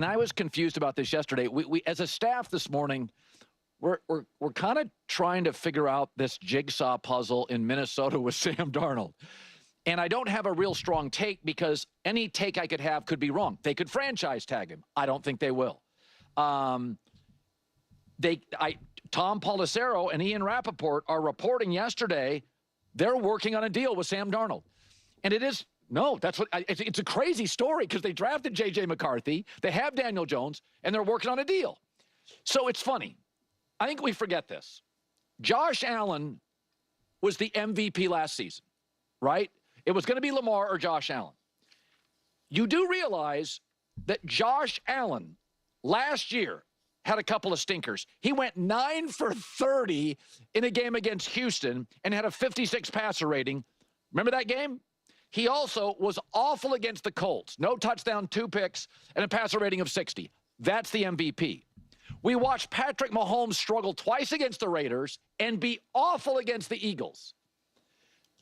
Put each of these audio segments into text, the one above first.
And I was confused about this yesterday. We as a staff this morning, we're kind of trying to figure out this jigsaw puzzle in Minnesota with Sam Darnold. And I don't have a real strong take because any take I could have could be wrong. They could franchise tag him. I don't think they will. Tom Pelissero and Ian Rappaport are reporting yesterday they're working on a deal with Sam Darnold. And it is, no, that's what, it's a crazy story because they drafted J.J. McCarthy, they have Daniel Jones, and they're working on a deal. So it's funny. I think we forget this. Josh Allen was the MVP last season, right? It was going to be Lamar or Josh Allen. You do realize that Josh Allen last year had a couple of stinkers. He went 9 for 30 in a game against Houston and had a 56 passer rating. Remember that game? He also was awful against the Colts. No touchdown, 2 picks, and a passer rating of 60. That's the MVP. We watched Patrick Mahomes struggle twice against the Raiders and be awful against the Eagles.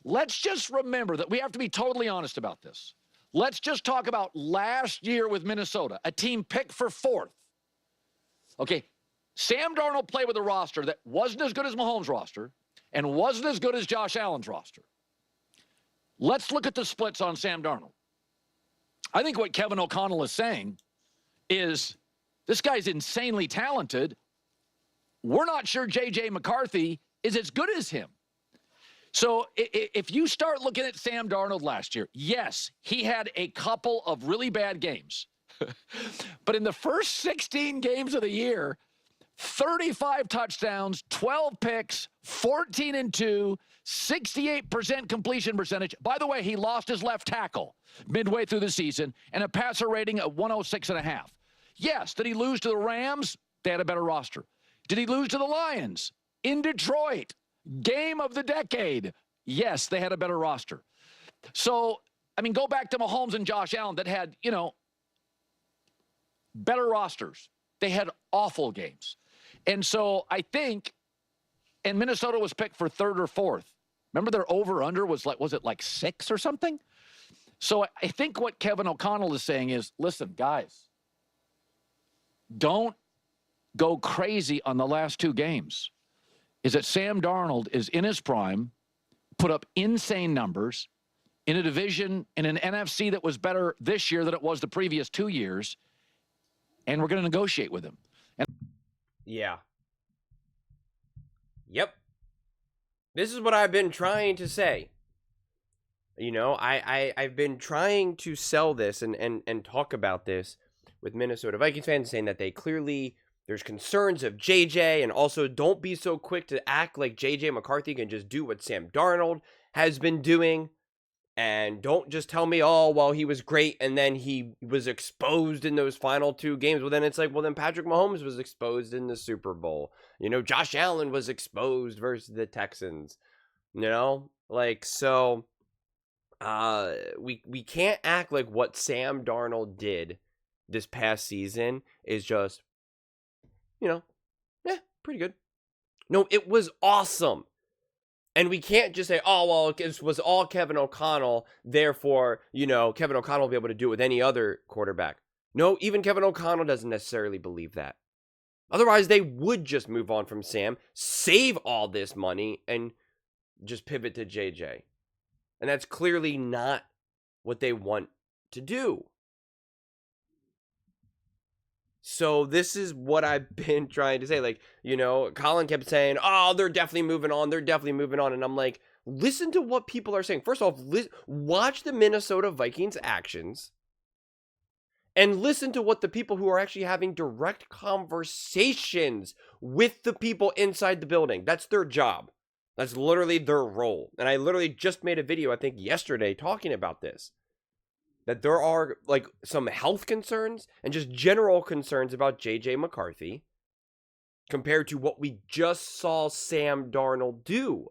Let's just remember that we have to be totally honest about this. Let's just talk about last year with Minnesota, a team picked for 4th. Okay, Sam Darnold played with a roster that wasn't as good as Mahomes' roster and wasn't as good as Josh Allen's roster. Let's look at the splits on Sam Darnold. I think what Kevin O'Connell is saying is this guy's insanely talented. We're not sure J.J. McCarthy is as good as him. So if you start looking at Sam Darnold last year, yes, he had a couple of really bad games. But in the first 16 games of the year, 35 touchdowns, 12 picks, 14-2, 68% completion percentage. By the way, he lost his left tackle midway through the season and a passer rating of 106.5. Yes, did he lose to the Rams? They had a better roster. Did he lose to the Lions? In Detroit, game of the decade. Yes, they had a better roster. So, I mean, go back to Mahomes and Josh Allen that had, better rosters. They had awful games. And so I think, and Minnesota was picked for 3rd or 4th. Remember their over-under was it like 6 or something? So I think what Kevin O'Connell is saying is, listen, guys, don't go crazy on the last 2 games. Is that Sam Darnold is in his prime, put up insane numbers in a division, in an NFC that was better this year than it was the previous 2 years, and we're going to negotiate with him. Yeah. Yep. This is what I've been trying to say. I've been trying to sell this and talk about this with Minnesota Vikings fans, saying that there's concerns of JJ, and also don't be so quick to act like JJ McCarthy can just do what Sam Darnold has been doing. And don't just tell me, oh, well, he was great, and then he was exposed in those final 2 games. Well, then it's like, well, then Patrick Mahomes was exposed in the Super Bowl. Josh Allen was exposed versus the Texans. So we can't act like what Sam Darnold did this past season is just, pretty good. No, it was awesome. And we can't just say, oh, well, it was all Kevin O'Connell, therefore, Kevin O'Connell will be able to do it with any other quarterback. No, even Kevin O'Connell doesn't necessarily believe that. Otherwise, they would just move on from Sam, save all this money, and just pivot to JJ. And that's clearly not what they want to do. So this is what I've been trying to say. Colin kept saying, oh, they're definitely moving on. They're definitely moving on. And I'm like, listen to what people are saying. First off, watch the Minnesota Vikings actions and listen to what the people who are actually having direct conversations with the people inside the building. That's their job. That's literally their role. And I literally just made a video, I think yesterday, talking about this. That there are some health concerns and just general concerns about J.J. McCarthy compared to what we just saw Sam Darnold do.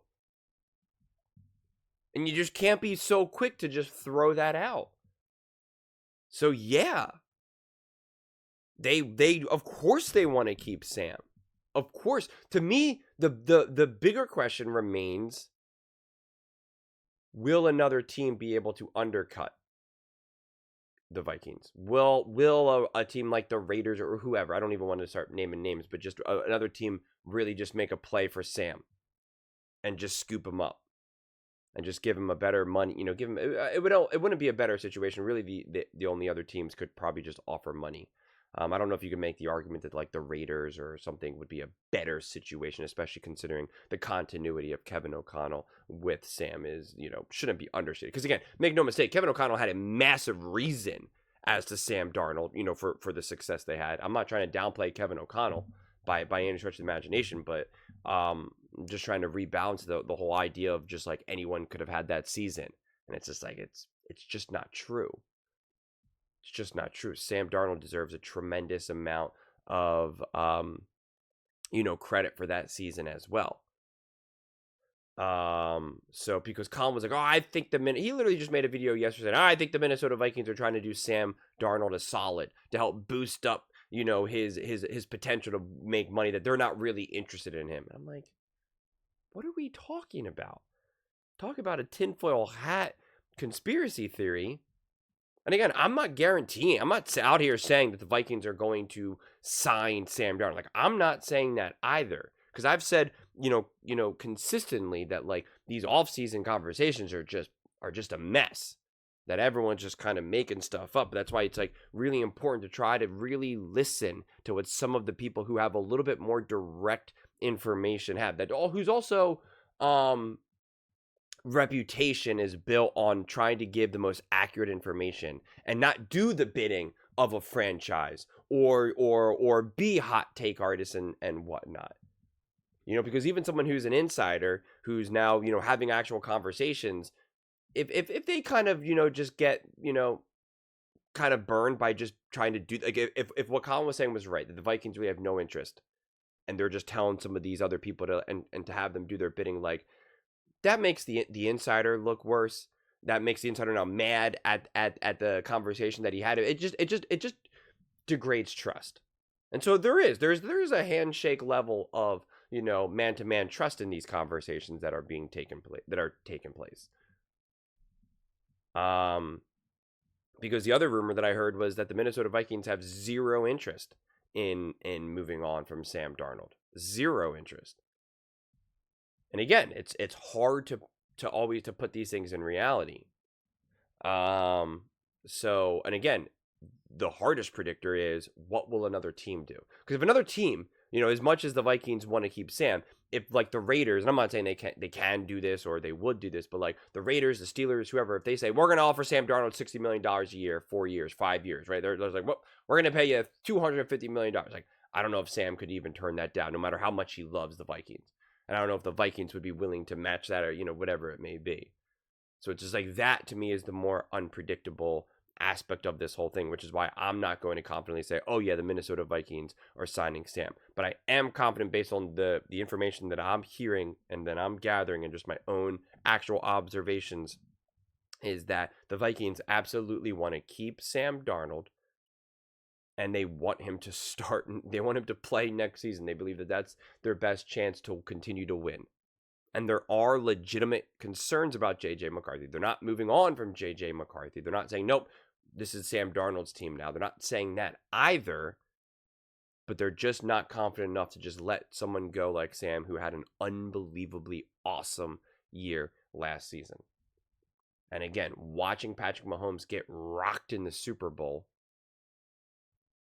And you just can't be so quick to just throw that out. So yeah, they of course they want to keep Sam. Of course. To me, the bigger question remains, will another team be able to undercut the Vikings? Will a team like the Raiders or whoever, I don't even want to start naming names, but just another team really just make a play for Sam and just scoop him up and just give him a better money, give him, it wouldn't be a better situation. Really, the only other teams could probably just offer money. I don't know if you can make the argument that like the Raiders or something would be a better situation, especially considering the continuity of Kevin O'Connell with Sam is, shouldn't be understated. Because again, make no mistake, Kevin O'Connell had a massive reason as to Sam Darnold, for the success they had. I'm not trying to downplay Kevin O'Connell by any stretch of the imagination, but I'm just trying to rebalance the whole idea of just like anyone could have had that season. And it's just like, it's just not true. It's just not true. Sam Darnold deserves a tremendous amount of, credit for that season as well. So because Colin was like, oh, I think he literally just made a video yesterday. I think the Minnesota Vikings are trying to do Sam Darnold a solid to help boost up, his potential to make money, that they're not really interested in him. I'm like, what are we talking about? Talk about a tinfoil hat conspiracy theory. And again, I'm not out here saying that the Vikings are going to sign Sam Darnold. Like, I'm not saying that either. Because I've said, consistently that like these offseason conversations are just a mess. That everyone's just kind of making stuff up. That's why it's like really important to try to really listen to what some of the people who have a little bit more direct information have. Who's also reputation is built on trying to give the most accurate information and not do the bidding of a franchise or be hot take artists and whatnot. Because even someone who's an insider who's now, having actual conversations, if they kind of, just get, kind of burned by just trying to do, like, if what Colin was saying was right, that the Vikings really have no interest and they're just telling some of these other people to have them do their bidding, like, that makes the insider look worse. That makes the insider now mad at the conversation that he had. It just degrades trust. And so there's a handshake level of, man-to-man trust in these conversations that are taking place. Because the other rumor that I heard was that the Minnesota Vikings have zero interest in moving on from Sam Darnold. Zero interest. And again, it's hard to always to put these things in reality. So, and again, the hardest predictor is what will another team do? Because if another team, as much as the Vikings want to keep Sam, if like the Raiders, and I'm not saying they can do this or they would do this, but like the Raiders, the Steelers, whoever, if they say we're going to offer Sam Darnold $60 million a year, 4 years, 5 years, right? They're like, well, we're going to pay you $250 million. Like, I don't know if Sam could even turn that down, no matter how much he loves the Vikings. And I don't know if the Vikings would be willing to match that or, whatever it may be. So it's just like that to me is the more unpredictable aspect of this whole thing, which is why I'm not going to confidently say, oh yeah, the Minnesota Vikings are signing Sam. But I am confident based on the information that I'm hearing and that I'm gathering and just my own actual observations is that the Vikings absolutely want to keep Sam Darnold. And they want him to start. They want him to play next season. They believe that that's their best chance to continue to win. And there are legitimate concerns about J.J. McCarthy. They're not moving on from J.J. McCarthy. They're not saying, nope, this is Sam Darnold's team now. They're not saying that either. But they're just not confident enough to just let someone go like Sam, who had an unbelievably awesome year last season. And again, watching Patrick Mahomes get rocked in the Super Bowl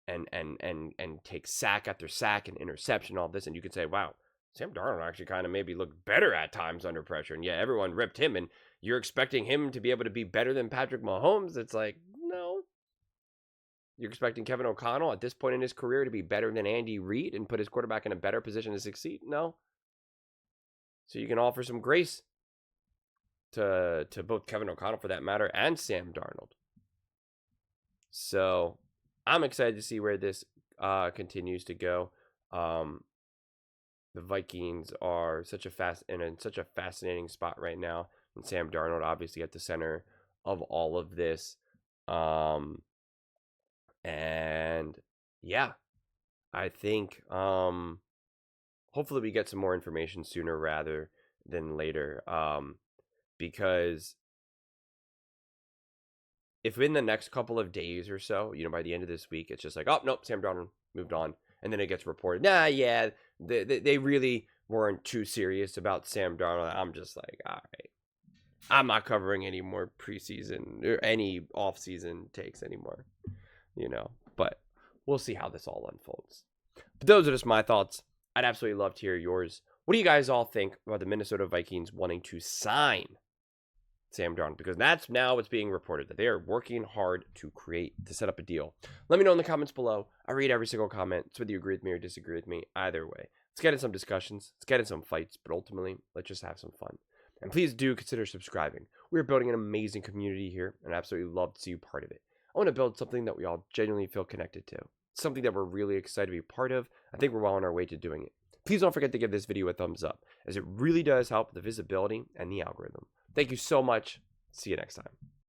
and take sack after sack and interception, all this, and you could say, wow, Sam Darnold actually kind of maybe looked better at times under pressure. And yeah, everyone ripped him, and you're expecting him to be able to be better than Patrick Mahomes. It's like, no. You're expecting Kevin O'Connell at this point in his career to be better than Andy Reid and put his quarterback in a better position to succeed? No. So you can offer some grace to both Kevin O'Connell, for that matter, and Sam Darnold. So I'm excited to see where this continues to go. The Vikings are in such a fascinating spot right now, and Sam Darnold obviously at the center of all of this. And yeah, I think hopefully we get some more information sooner rather than later, because if in the next couple of days or so, by the end of this week, it's just like, oh, nope, Sam Darnold moved on. And then it gets reported, yeah, they really weren't too serious about Sam Darnold. I'm just like, all right, I'm not covering any more preseason or any offseason takes anymore, But we'll see how this all unfolds. But those are just my thoughts. I'd absolutely love to hear yours. What do you guys all think about the Minnesota Vikings wanting to sign Sam Darnold? Because that's now what's being reported, that they are working hard to set up a deal. Let me know in the comments below. I read every single comment. It's whether you agree with me or disagree with me. Either way, let's get in some discussions. Let's get in some fights. But ultimately, let's just have some fun. And please do consider subscribing. We're building an amazing community here, and I absolutely love to see you part of it. I want to build something that we all genuinely feel connected to. Something that we're really excited to be part of. I think we're well on our way to doing it. Please don't forget to give this video a thumbs up, as it really does help the visibility and the algorithm. Thank you so much. See you next time.